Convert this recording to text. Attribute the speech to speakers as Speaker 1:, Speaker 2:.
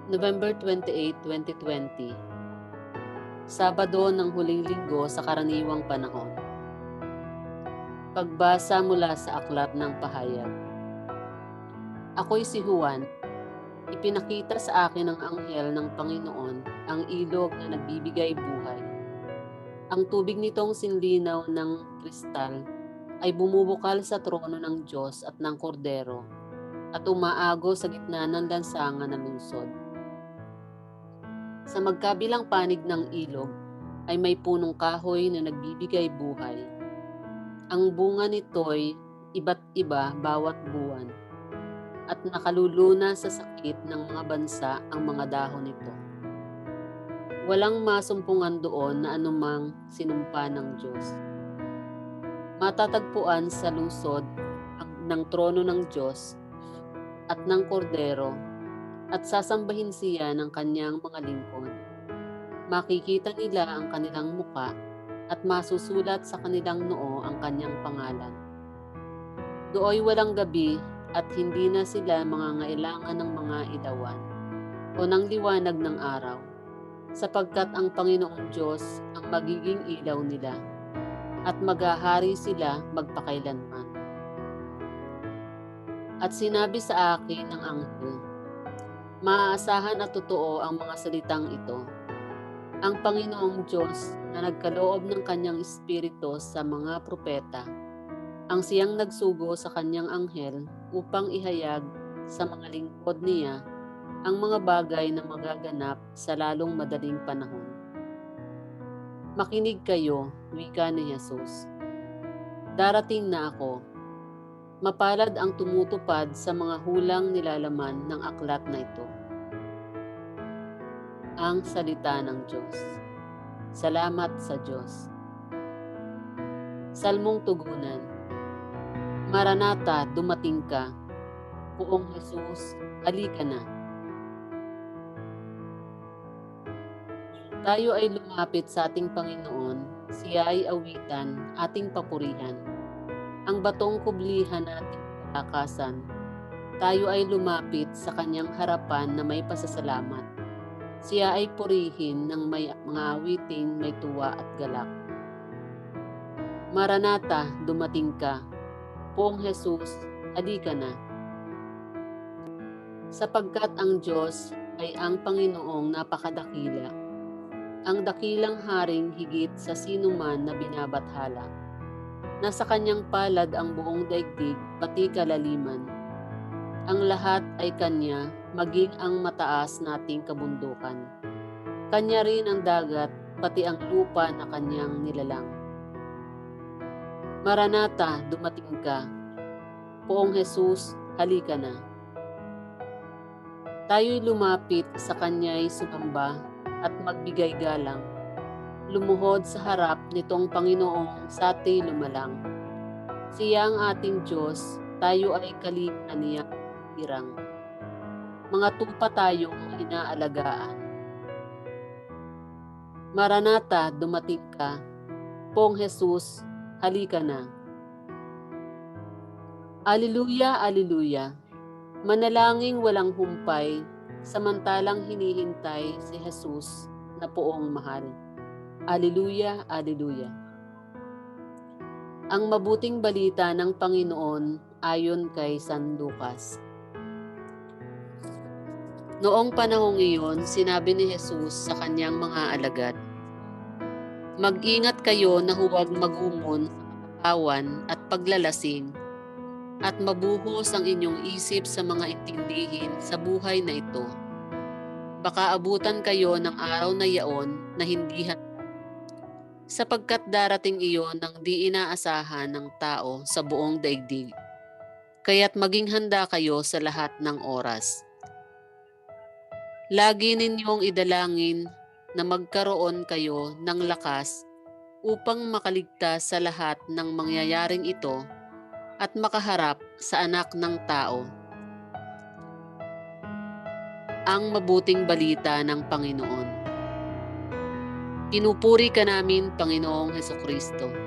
Speaker 1: November 28, 2020, Sabado ng huling linggo sa karaniwang panahon. Pagbasa mula sa Aklat ng Pahayag. Ako'y si Juan. Ipinakita sa akin ng anghel ng Panginoon ang ilog na nagbibigay buhay. Ang tubig nitong sinlinaw ng kristal ay bumubukal sa trono ng Diyos at ng Kordero at umaago sa gitna ng lansangan ng lungsod. Sa magkabilang panig ng ilog ay may punong kahoy na nagbibigay buhay. Ang bunga nito'y iba't iba bawat buwan at nakaluluna sa sakit ng mga bansa ang mga dahon nito. Walang masumpungan doon na anumang sinumpa ng Diyos. Matatagpuan sa lungsod ng trono ng Diyos at ng Kordero at sasambahin siya ng kanyang mga lingkod. Makikita nila ang kanilang muka at masusulat sa kanilang noo ang kanyang pangalan. Dooy walang gabi at hindi na sila mangangailangan ng mga ilawan o ng liwanag ng araw, sapagkat ang Panginoong Diyos ang magiging ilaw nila at maghahari sila magpakailanman. At sinabi sa akin ng anghel, maaasahan at totoo ang mga salitang ito. Ang Panginoong Diyos na nagkaloob ng kanyang espiritu sa mga propeta, ang siyang nagsugo sa kanyang anghel upang ihayag sa mga lingkod niya ang mga bagay na magaganap sa lalong madaling panahon. Makinig kayo, wika ni Jesus. Darating na ako. Mapalad ang tumutupad sa mga hulang nilalaman ng aklat na ito. Ang salita ng Diyos. Salamat sa Diyos. Salmong tugunan. Maranatha, dumating ka. Poong Jesus, halika na. Tayo ay lumapit sa ating Panginoon, siya ay awitan, ating papurihan. Ang batong kublihan nating kalakasan. Tayo ay lumapit sa kanyang harapan na may pasasalamat. Siya ay purihin ng may mga awiting may tuwa at galak. Maranatha, dumating ka. Poong Jesus, halika na. Sapagkat ang Diyos ay ang Panginoong napakadakila, ang dakilang haring higit sa sinuman na binabathala. Nasa kanyang palad ang buong daigdig, pati kalaliman. Ang lahat ay kanya, maging ang mataas nating kabundukan. Kanya rin ang dagat, pati ang lupa na kanyang nilalang. Maranatha, dumating ka. Poong Jesus, halika na. Tayo'y lumapit sa kanya'y sumamba at magbigay galang. Lumuhod sa harap nitong Panginoong sa ating lumalang. Siya ang ating Diyos, tayo ay kalinga niya hirang. Mga tupa tayong inaalagaan. Maranatha, dumating ka. Poong Jesus, halika na. Alleluia, alleluia. Manalangin walang humpay, samantalang hinihintay si Jesus na poong mahal. Alleluia, alleluia. Ang mabuting balita ng Panginoon ayon kay San Lucas. Noong panahong iyon, sinabi ni Jesus sa kanyang mga alagad, mag-ingat kayo na huwag magumon sa katawan at paglalasing, at mabuhos ang inyong isip sa mga intindihin sa buhay na ito. Baka abutan kayo ng araw na yaon na hindi sapagkat darating iyon ng di inaasahan ng tao sa buong daigdig. Kaya't maging handa kayo sa lahat ng oras. Lagi ninyong idalangin na magkaroon kayo ng lakas upang makaligtas sa lahat ng mangyayaring ito at makaharap sa anak ng tao. Ang mabuting balita ng Panginoon. Pinupuri ka namin, Panginoong Hesukristo.